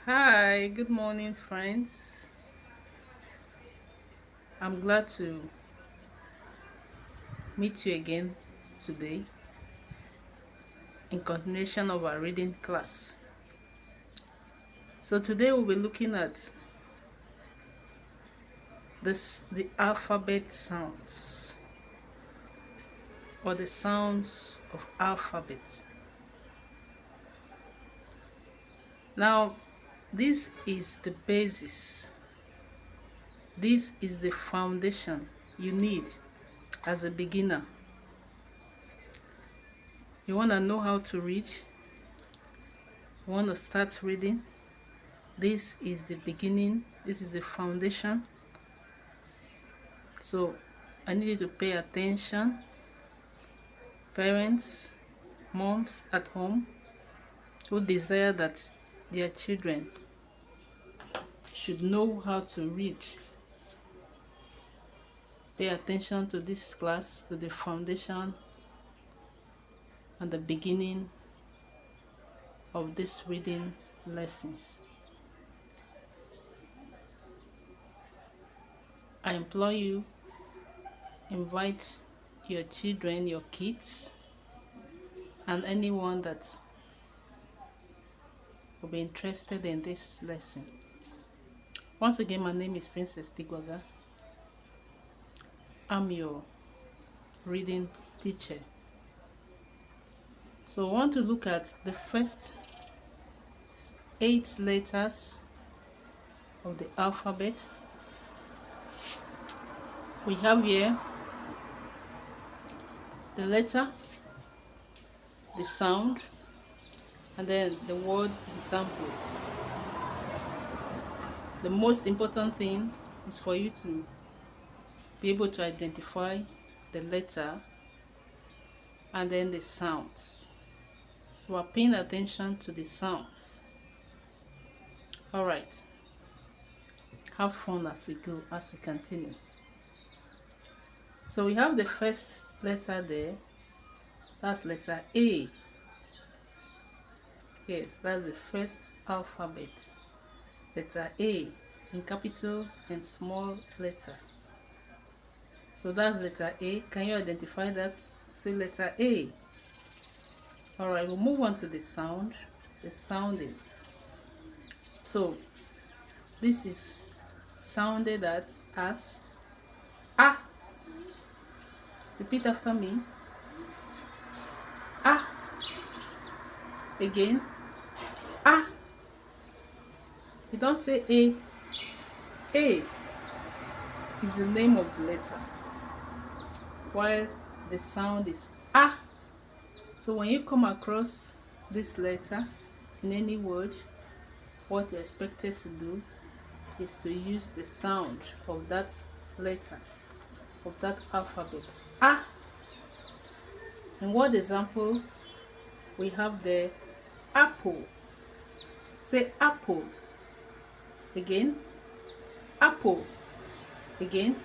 Hi, good morning, friends. I'm glad to meet you again today in continuation of our reading class. So today we'll be looking at the alphabet sounds or the sounds of alphabet. Now, this is the basis. This is the foundation you need as a beginner. You want to know how to read? You want to start reading? This is the beginning. This is the foundation. So I need you to pay attention. Parents, moms at home who desire that their children should know how to read. Pay attention to this class, to the foundation and the beginning of these reading lessons. I implore you, invite your children, your kids, and anyone that will be interested in this lesson. Once again, my name is Princess Tigwaga. I'm your reading teacher. So I want to look at the first 8 letters of the alphabet. We have here the letter, the sound, and then the word examples. The most important thing is for you to be able to identify the letter and then the sounds. So we're paying attention to the sounds. All right. Have fun as we go, as we continue. So we have the first letter there. That's letter A. Yes, that's the first alphabet. Letter A in capital and small letter. So that's letter A. Can you identify that? Say letter A. Alright, we'll move on to the sound. The sounding. So this is sounded as A. Repeat after me. A. Again. A. You don't say A. A is the name of the letter, while the sound is A. So when you come across this letter in any word, what you're expected to do is to use the sound of that letter, of that alphabet. A. In what example we have the apple. Say apple. Again. Apple. Again.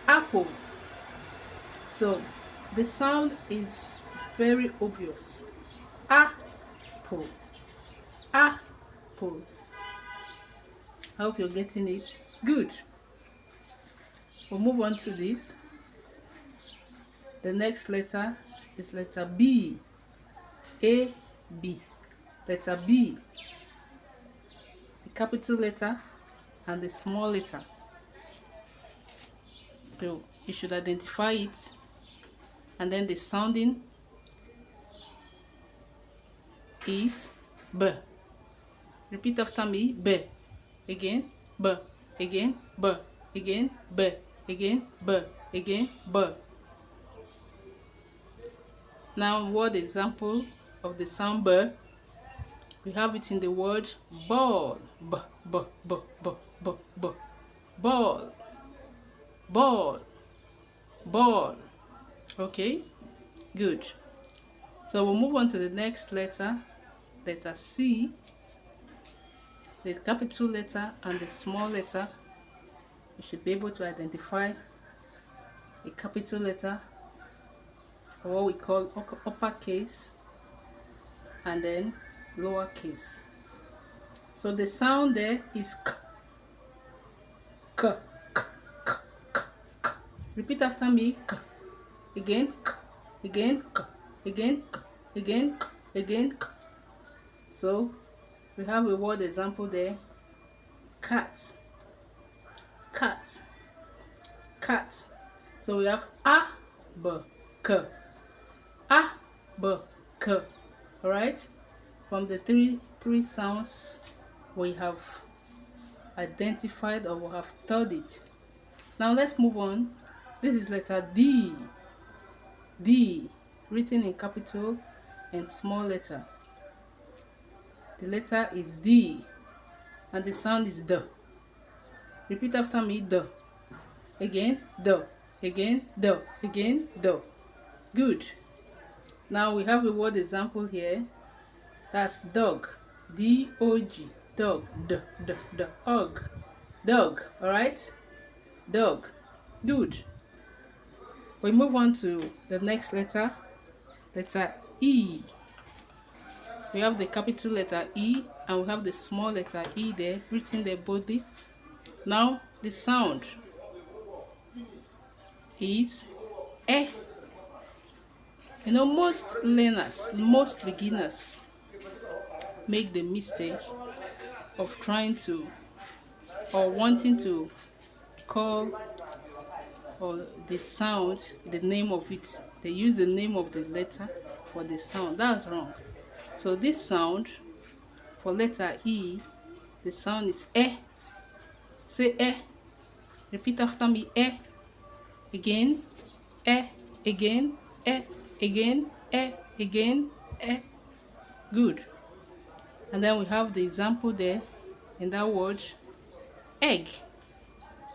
Apple. So the sound is very obvious. Apple. Apple. I hope you're getting it. Good. We'll move on to this. The next letter is letter B. A, B. Letter B. The capital letter and the small letter. So you should identify it. And then the sounding is B. Repeat after me. B. Again. B. Again. B. Again. B. Again. B. Again. B. Now, word example of the sound B. We have it in the word ball. B. B. B. B. B. B. Ball. Ball. Ball. Okay. Good. So we'll move on to the next letter. Letter C. The capital letter and the small letter. You should be able to identify a capital letter, or what we call uppercase, and then lowercase. So the sound there is k, k, k, k, k, k. Repeat after me. K. Again, k. Again, k. Again, k. Again, k. Again, k. So we have a word example there. Cat, cat, cat. So we have a, b, k, a, b, k. All right. From the three sounds we have identified or we have studied. Now let's move on. This is letter D. D, written in capital and small letter. The letter is D and the sound is D. Repeat after me. D. Again, D. Again, D. Again, D. Good. Now we have a word example here. That's dog. D-O-G. Dog. D, D, D. Og. Dog. Alright? Dog. Good. We move on to the next letter. Letter E. We have the capital letter E and we have the small letter E there, written there boldly. Now the sound is eh. You know, most learners, most beginners make the mistake of trying to or wanting to call or the sound the name of it. They use the name of the letter for the sound. That's wrong. So this sound for letter E, the sound is eh. Say eh. Repeat after me. Eh. Again. Eh. Again. Eh. Again. Eh. Again. Eh. Good. And then we have the example there in that word. Egg.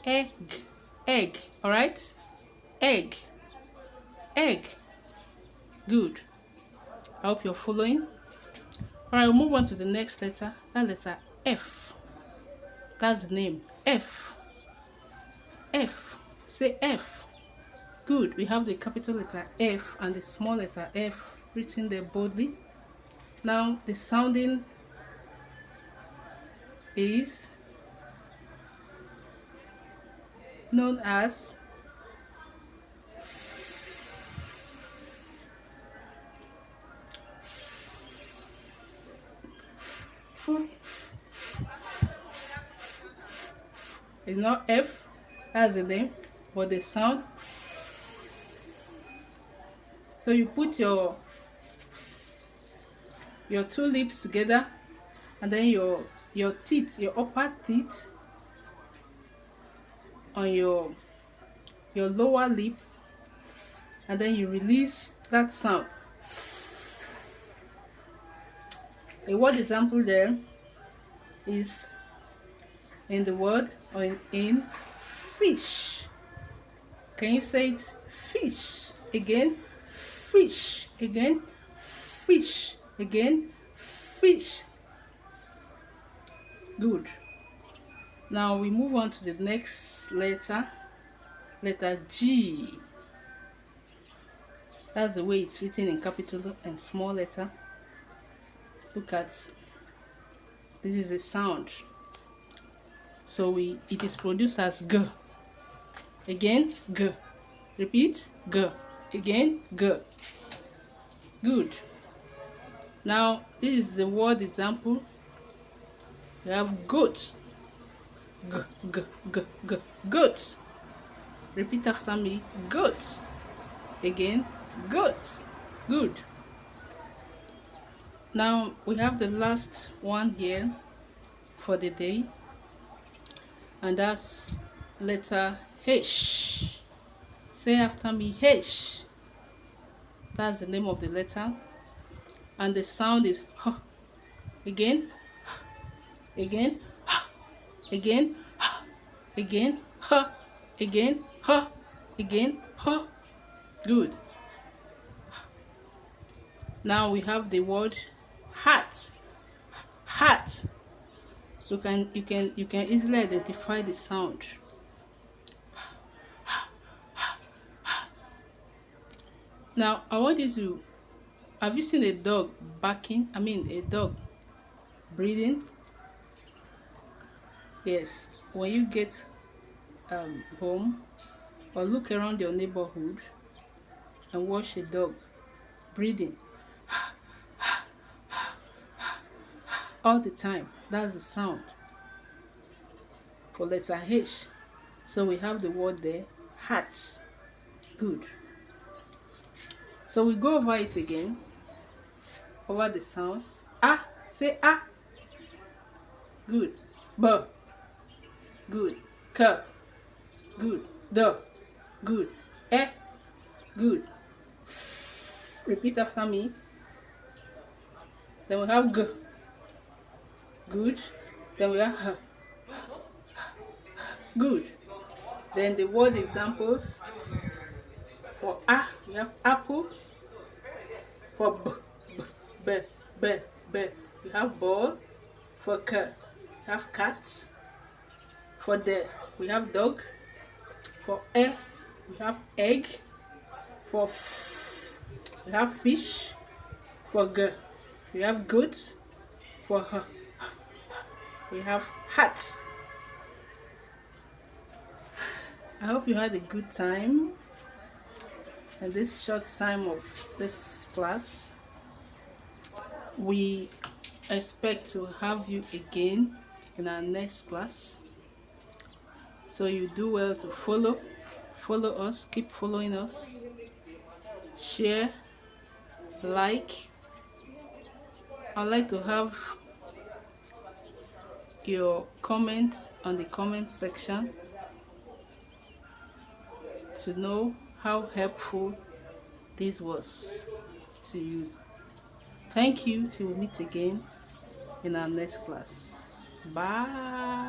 Egg. Egg. All right. Egg. Egg. Good. I hope you're following. All right, we'll move on to the next letter. That letter F. That's the name. F. F. Say F. Good. We have the capital letter F and the small letter F written there boldly. Now the sounding is known as it's not F, that's the name, but the sound. So you put your two lips together and then your teeth, your upper teeth on your lower lip, and then you release that sound. A word example there is in the word or in fish. Can you say it? Fish. Again, fish. Again, fish. Again, fish. Good. Now we move on to the next letter. Letter G. That's the way it's written in capital and small letter. Look at this is a sound. So it is produced as G. Again, G. Repeat, G. Again, G. Good. Now this is the word example. We have goat. G, G, G, G. Goat. Repeat after me. Goat. Again, goat. Good. Now we have the last one here for the day, and that's letter H. Say after me, H. That's the name of the letter, and the sound is H. Again, again, again, again, H. Again, H. Again, H. Good. Now we have the word hat. Hat. You can easily identify the sound. Now I want you to, have you seen a dog barking? I mean a dog breathing? Yes, when you get home, or look around your neighborhood and watch a dog breathing all the time. That's the sound for letter H. So we have the word there, heart. Good. So we go over it again, over the sounds. Ah, say ah. Good. B. Good. K. Good. D. Good. E. Good. Repeat after me. Then we have G. Good. Then we have H. Good. Then the word examples. For A, we have apple. For B, B, B, B, we have ball. For K, we have cat. For D, we have dog. For E, we have egg. For F, we have fish. For G, we have goat. For H, we have hat. I hope you had a good time in this short time of this class. We expect to have you again in our next class. So you do well to follow us, keep following us, share, like. I'd like to have your comments on the comment section to know how helpful this was to you. Thank you. Till we meet again in our next class. Bye.